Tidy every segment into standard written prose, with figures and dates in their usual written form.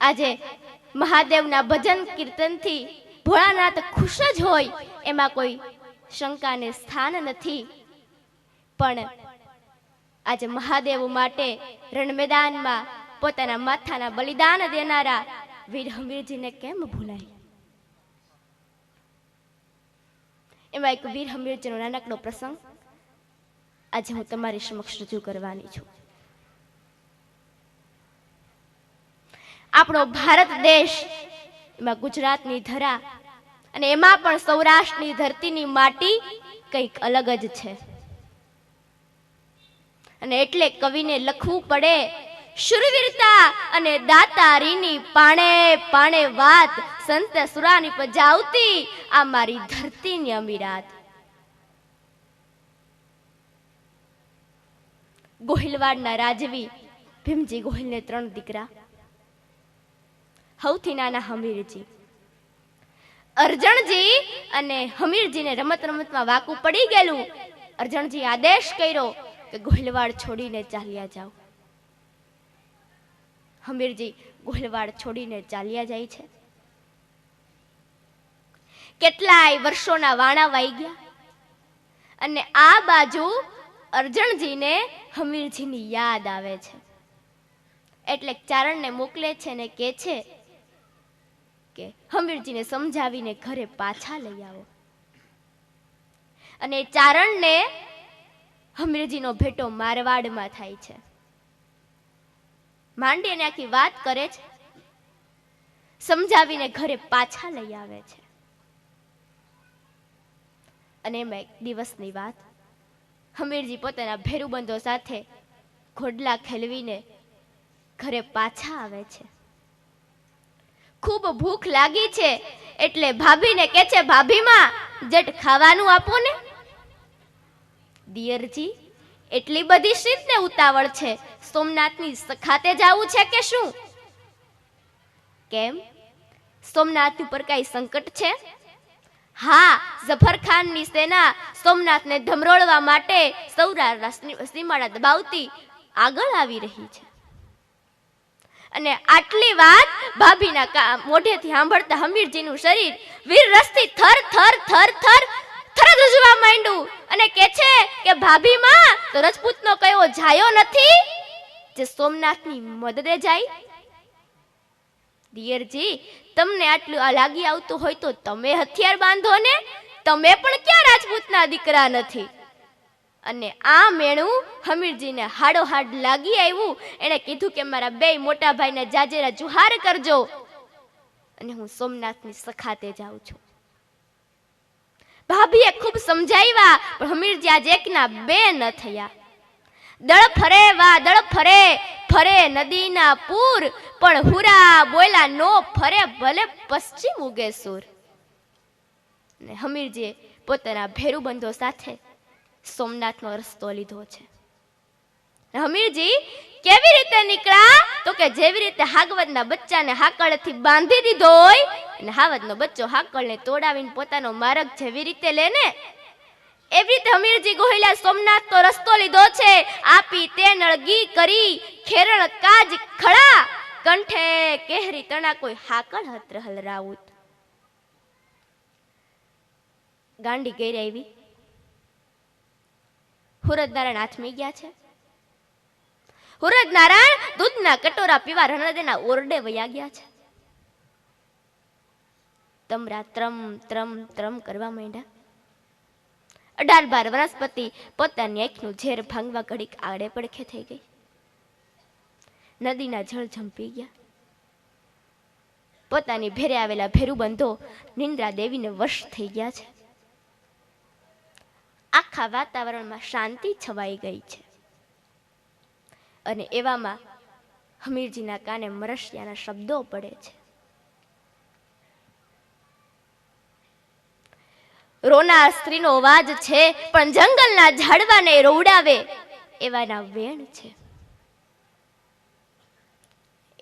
આજે મહાદેવના ભજન કીર્તનથી ભોળાનાથ ખુશ જ હોય એમાં કોઈ શંકાને સ્થાન નથી, પણ આજે મહાદેવ માટે રણ મેદાનમાં પોતાના માથાના બલિદાન દેનારા વીર હમીરજીને કેમ ભૂલાય? એમાં એક વીર હમીરજીનો નાનકડો પ્રસંગ આજે હું તમારી સમક્ષ રજૂ કરવાની છું. આપણો ભારત દેશ, એમાં ગુજરાતની ધરા અને એમાં પણ સૌરાષ્ટ્રની ધરતીની માટી કંઈક અલગ જ છે. અને એટલે કવિને લખવું પડે, શુરવીરતા અને દાતારીની પાણે પાણે વાત, સંત સુરાની પજાવતી આ મારી ધરતીની અમીરાત. ગોહિલવાડના રાજવી ભીમજી ગોહિલને 3 દીકરા. સૌથી નાના હમીરજી. અરજણજી અને હમીરજીને રમત રમતમાં વાકું પડી ગયેલું. અરજણજી આદેશ કર્યો કે ગોહિલવાડ છોડીને ચાલ્યા જાઓ. હમીરજી ગોહિલવાડ છોડીને ચાલ્યા જાય છે. કેટલાય વર્ષોના વાણા વાઈ ગયા અને આ બાજુ અરજણજીને હમીરજીની યાદ આવે છે. એટલે ચારણને મોકલે છે ને કહે છે કે હમીરજીને સમજાવીને ઘરે પાછા લઈ આવો. અને ચારણને હમીરજીનો ભેટો મારવાડમાં થાય છે. માંડી અને આખી વાત કરે છે, સમજાવીને ઘરે પાછા લઈ આવે છે. અને એમાં એક દિવસની વાત, હમીરજી પોતાના ભેરુબંધો સાથે ઘોડલા ખેલવીને ઘરે પાછા આવે છે. ખૂબ ભૂખ લાગી છે એટલે ભાભીને કહે છે, ભાભીમાં જટ ખાવાનું આપો ને. દિયરજી, એટલી બધી શીતને ઉતાવળ છે, સોમનાથની સખાતે જાવું છે કે શું? કેમ, સોમનાથ ઉપર કઈ સંકટ છે? હા, ઝફરખાનની સેના સોમનાથને ધમરોળવા માટે સૌરાષ્ટ્રના સીમાડા દબાવતી આગળ આવી રહી છે. અને આટલી વાત ભાભીના મોઢેથી સાંભળતા હમીરજીનું શરીર વીર રસથી થર થર થર થર થર ધ્રુજવા માંડ્યું અને કહે છે કે ભાભીમાં તો રજપૂતનો કયો જાયો નથી જે સોમનાથની મદદે જાય? દિયરજી, તમને આટલું આ લાગી આવતું હોય તો તમે હથિયાર બાંધો ને, તમે પણ ક્યાં રાજપૂતના દીકરા નથી? અને આ મેણું હમીરજીને હાડો હાડ લાગી આવ્યું. એને કીધું કે મારા 2 મોટા ભાઈને જાજેરા જુહાર કરજો અને હું સોમનાથની સખાતે જાઉં છું. ભાભીએ ખૂબ સમજાવ્યા, પણ હમીરજી આજ એકના 2 ન થયા. દળ ફરે વા દળ ફરે, ફરે નદીના પૂર, પણ હુરા બોયલા નો ફરે, ભલે પશ્ચિમ ઉગે સૂર. અને હમીરજીએ પોતાના ભેરુબંધો સાથે સોમનાથનો રસ્તો લીધો છે. હમીરજી કેવી રીતે નીકળ્યા? તો કે જેવી રીતે હાગવદના બચ્ચાને હાકળથી બાંધી દીધો હોય અને હાવદનો બચ્ચો હાકળને તોડાવીને પોતાનો માર્ગ જેવી રીતે લે ને, એવી રીતે હમીરજી ગોહિલા સોમનાથનો રસ્તો લીધો છે. આપી તે નળગી કરી ખેરણ કાજ ખડા, કંઠે કેહરી તણા કોઈ હાકળ હત્ર હલરાઉત. ગાંડી ગઈ આવી. હુરદનારાયણ હાથમી ગયા છે. હુરદનારાયણ દૂધના કટોરા પીવા રણદેના ઓરડે વયા ગયા છે. તમરા ત્રમ ત્રમ ત્રમ કરવા માંડ્યા. 18-12 વનસ્પતિ પોતાની આંખનું ઝેર ભાંગવા ઘડીક આડે પડખે થઈ ગઈ. નદીના જળ ઝંપી ગયા. પોતાની ભેરે આવેલા ભેરુબંધો નિંદ્રા દેવીને વશ થઈ ગયા છે. આખા વાતાવરણમાં શાંતિ છવાઈ ગઈ છે. અને એવામાં હમીરજીના કાને મરશિયાના શબ્દો પડે છે. રોનાર સ્ત્રીનો અવાજ છે, પણ જંગલના ઝાડવાને રોવડાવે એવાના વેણ છે.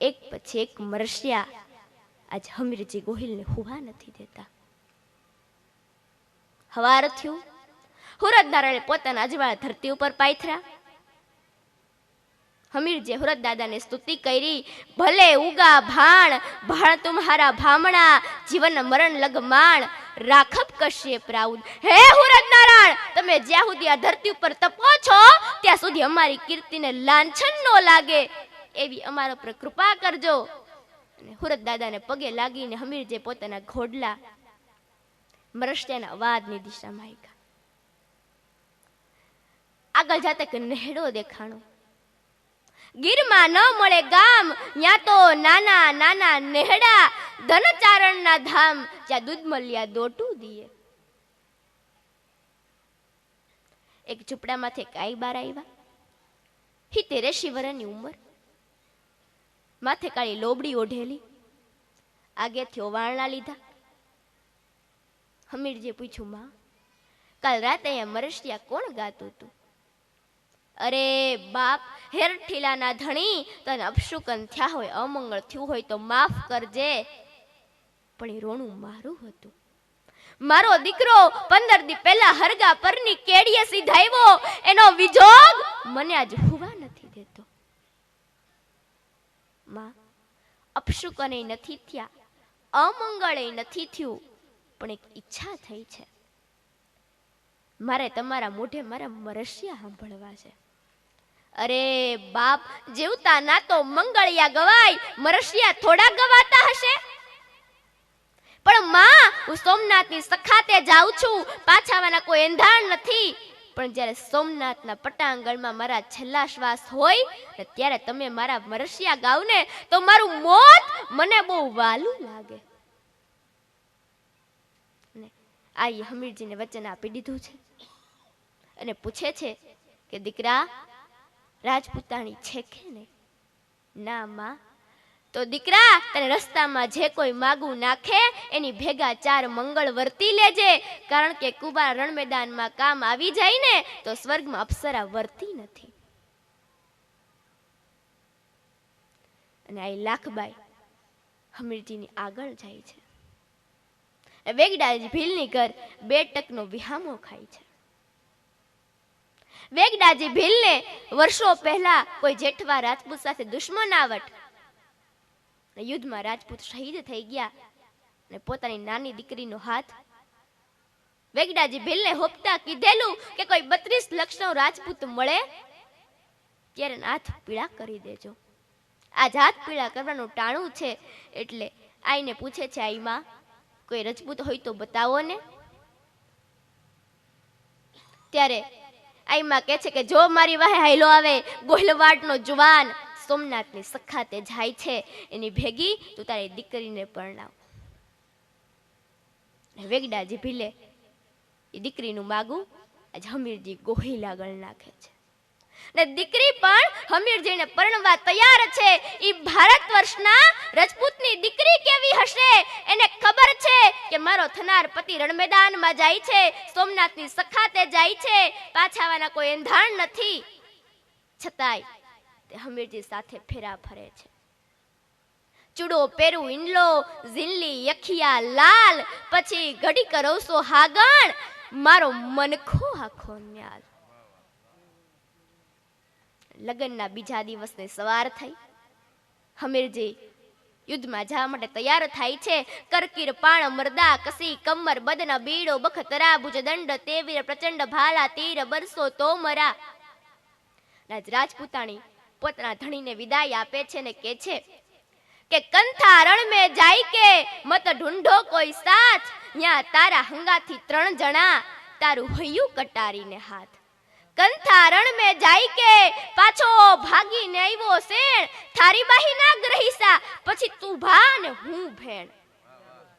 એક પછી એક મરશિયા આજ હમીરજી ગોહિલને હુવા નથી દેતા. હવાર થયું. હુરદનારાયણે પોતાના અજવાળા ધરતી ઉપર પાથર્યા હમીરજી હુરત દાદાને સ્તુતિ કરી, ભલે ઉગા ભાણ ભાણ તુમ્હારા ભામણા, જીવન મરણ લગમાણ રાખબ કશ્યપ રાઉદ. હે હુરત નારાયણ, તમે જ્યાં સુધી આ ધરતી ઉપર તપો છો ત્યાં સુધી અમારી કીર્તિને લાંછન ન લાગે એવી અમારા પર કૃપા કરજો. અને હુરત દાદાને પગે લાગીને હમીરજી પોતાના ઘોડલા મરસ્યાના અવાજની દિશામાં આવ્યા. આગળ જાતે કે નેહડો દેખાણો. ગીરમાં ન મળે ગામ, ત્યાં તો નાના નાના નેહડા, ધનચારણના ધામ, જ્યાં દૂધ મળ્યા દોટું દીએ. એક ઝૂંપડામાંથી કાઈ બાર આવ્યા. 70 વર્ષની ઉંમર, માથે કાળી લોબડી ઓઢેલી, આગેથી ઓવારણા લીધા. હમીરજીએ પૂછ્યું, માં કાલ રાતે અહીંયા મરસિયા કોણ ગાતું હતું? અરે બાપ, હેરઠીલાના ધણી, તને અપશુકન થયા હોય, અમંગળ થયું હોય તો માફ કરજે, પણ એ રોણું મારું હતું. મારો દીકરો 15 દી પહેલા હરગા પરની કેડીએ સીધાવ્યો, એનો વિજોગ મને આજ હુવા નથી દેતો. માં, અપશુકન નથી થયા, અમંગળ નથી થયું, પણ એક ઈચ્છા થઈ છે. મારે તમારા મોઢે મારા મરસિયા સાંભળવા છે. અરે બાપ, જીવતા ના તો મંગળિયા ગવાય, મરસિયા થોડા ગવાતા હશે? પણ માં, હું સોમનાથની સખાતે જાઉં છું, પાછાવાના કોઈ એંધાણ નથી. પણ જ્યારે સોમનાથના પટાંગણમાં મારા છેલ્લા શ્વાસ હોય ને ત્યારે તમે મારા મરસિયા ગાવ ને તો મારું મોત મને બહુ વાલું લાગે. આઈ હમીરજીને વચન આપી દીધું છે અને પૂછે છે કે દીકરા, રાજપૂતાણી છે કે નહીં? ના માં. તો દીકરા, તને રસ્તામાં જે કોઈ માગું નાખે એની ભેગા 4 મંગળ વર્તી લેજે, કારણ કે કુંવાર રણ મેદાનમાં કામ આવી જાય ને તો સ્વર્ગમાં અપ્સરા વર્તી નથી. અને આ લાખબાઈ હમીરજીની આગળ જાય છે. વેગડાજી ભીલની ઘર 2 ટકનો વિહામો ખાય છે. વેગડાજી ભીલને વર્ષો પહેલા કોઈ જેઠવા રાજપૂત સાથે દુશ્મનાવટ, યુદ્ધમાં રાજપૂત શહીદ થઈ ગયા અને પોતાની નાની દીકરીનો હાથ વેગડાજી ભીલને હોપતા કીધેલું કે કોઈ 32 લક્ષનો રાજપૂત મળે ત્યારે હાથ પીળા કરી દેજો. આજ હાથ પીળા કરવાનું ટાણું છે, એટલે આઈને પૂછે છે, આઈમાં કોઈ રજપૂત હોય તો બતાવો ને. ત્યારે આઈમાં કહે છે કે જો મારી વાહે હાઈલો આવે ગોહલવાડનો જુવાન સોમનાથની સખાતે જાય છે, એની ભેગી તું તારી દીકરીને પરણાવ. વેગડાજી ભીલે એ દીકરીનું માગું આજ હમીરજી ગોહિલા ગળ નાખે છે ને દીકરી પણ હમીરજીને પરણવા તૈયાર છે. ઈ ભારત વર્ષના રજપૂતની દીકરી કેવી હશે? એને ખબર છે કે મારો થનાર પતિ રણમેદાનમાં જાય છે, સોમનાથની સખાતે જાય છે, પાછાવાના કોઈ એંધાણ નથી. છતાંય તે હમીરજી સાથે ફેરા ફરે છે. ચૂડો પેરું ઈંડલો, ઝીનલી યખિયા લાલ, પછી ઘડી કરવસો હાગણ, મારો મનખો આખો ન્યાલ. લગ્નના બીજા દિવસને સવાર થઈ. હમીરજી યુદ્ધમાં જવા માટે તૈયાર થાય છે. કરકીર પાણ મરદા કસી કમર બદન બીડો બખતરા ભુજ દંડ તેવીર પ્રચંડ ભાલા તીર બરસો તોમરા. રાજપૂતાણી પોતાના ધણીને વિદાય આપે છે ને કહે છે કે કંથા રણ મેં જાય કે મત ઢૂંઢો કોઈ સાથ, ન્યા તારા હંગાથી 3 જણા તારું હૈયું કટારીને હાથ. કંથા રણ મેં જાય કે પાછો ભાગીને આવ્યો શેણ, થારી બાહી ના ગ્રહીસા પછી તું ભા ને હું ભેણ.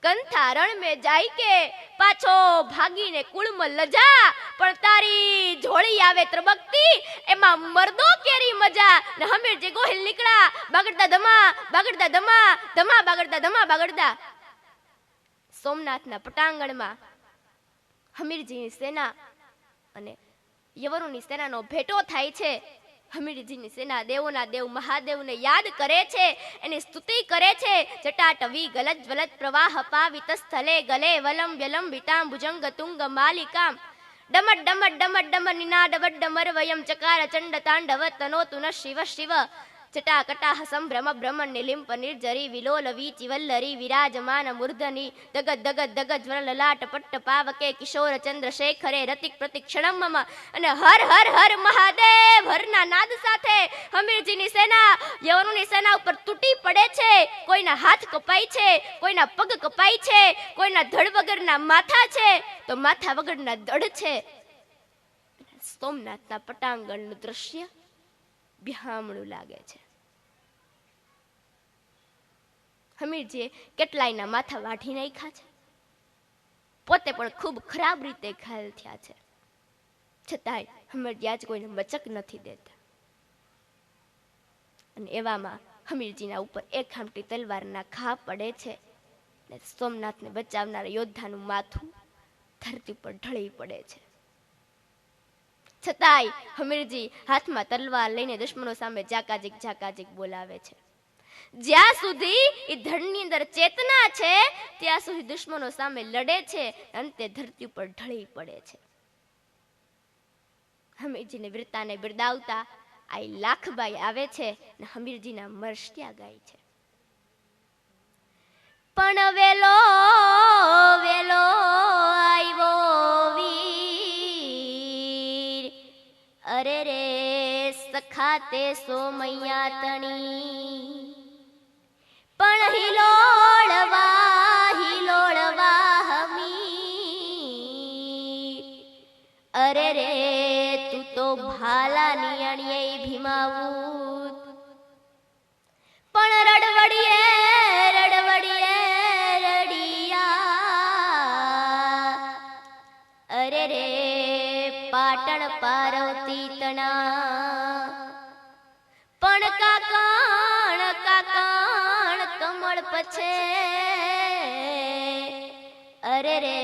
કંથા રણ મેં જાય કે પાછો ભાગીને કુળમાં લજા, પણ તારી જોડી આવે ત્રબકતી એમાં મરદો કેરી મજા. ને હમીરજી ગોહિલ નીકળા બગડતા ધમા બગડતા ધમા ધમા બગડતા ધમા બગડતા. સોમનાથના પટાંગણમાં હમીરજીની સેના અને યવરોની સેનાનો ભેટો થાય છે. હમીરજીની સેના દેવોના દેવ મહાદેવને યાદ કરે છે, એની સ્તુતિ કરે છે. જટાટવી ગલત જ્વલત પ્રવાહ પાવિત સ્થલે ગલે વલમ વ્યલમ વિતામ ભુજંગ તુંગ માલિકામ. ડમટ ડમટ ડમટ ડમટ નિનાદ વડ્ડમર વયમ ચકાર ચંડ તાંડવ તનોતુ ન શિવ શિવ જટાકટાહ સંભ્રમ ભ્રમણ નિલિંપ નિર્જરી વિલોલ વીચી વલ્લરી વિરાજમાન મૂર્ધની દગદ દગદ દગદ જ્વર લલાટ પટ્ટ પાવકે કિશોર ચંદ્રશેખરે રતિક પ્રતિક્ષણમ મમ. અને હર હર હર મહાદેવ હરના નાદ સાથે હમીરજીની સેના યવનોની સેના ઉપર તૂટી પડે છે. કોઈના હાથ કપાય છે, કોઈના પગ કપાય છે, કોઈના ધડ વગરના માથા છે તો માથા વગરના ધડ છે. સોમનાથના પટાંગણનું દ્રશ્ય બિહામણું લાગે છે. હમીરજીએ કેટલાયના માથા વાઢી નાખ્યા છે, પોતે પણ ખૂબ ખરાબ રીતે ઘાયલ થયા છે. છતાંય હમીરજી આજ કોઈને બચક નથી દેતા. અને એવામાં હમીરજીના ઉપર એક ખામટી તલવારના ઘા પડે છે ને સોમનાથને બચાવનારા યોદ્ધાનું માથું ધરતી પર ઢળી પડે છે. છતાંય હમીરજી હાથમાં તલવાર લઈને દુશ્મનો સામે જાકાજીક બોલાવે છે. જ્યાં સુધી એ ધડની અંદર ચેતના છે ત્યાં સુધી દુશ્મનો સામે લડે છે, અંતે ધરતી ઉપર ઢળી પડે છે. હમીરજીની વીરતાને બિરદાવતા આ લાખબાઈ આવે છે ને હમીરજીના મર્ષ્યા ગાય છે. પણ વેલો વેલો આવ્યો વીર, અરે રે સખાતે સોમૈયા તણી. પણ હિલોળવા હમીર, અરે રે તું તો ભાલાની અણીએ ભીમાવું. પણ રડવડીએ રડિયા, અરે રે પાટણ પાર્વતી તણા. પણ કાકણ કમળ પછે, અરે રે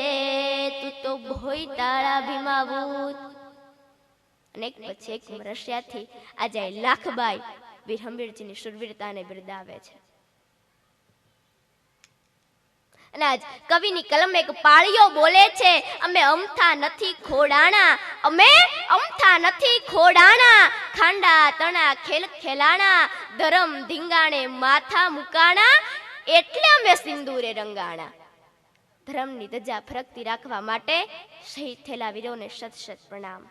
તું તો ભોય તારા ભીમાવું. અને એક પછી એક રશિયાથી આજે લાખબાઈ વીર હમીરજીની શુરવીરતાને બિરદાવે છે. અને આજ કવિની કલમ એક પાળીઓ બોલે છે, અમે અમથા નથી ખોડાણા, અમે અમથા નથી ખોડાણા. ખાંડા તણા ખેલ ખેલાણા, ધરમ ધીંગાણે માથા મુકાણા, એટલે અમે સિંદૂરે રંગાણા. ધર્મની ધજા ફરકતી રાખવા માટે શહીદ થયેલા વીરોને શત શત પ્રણામ.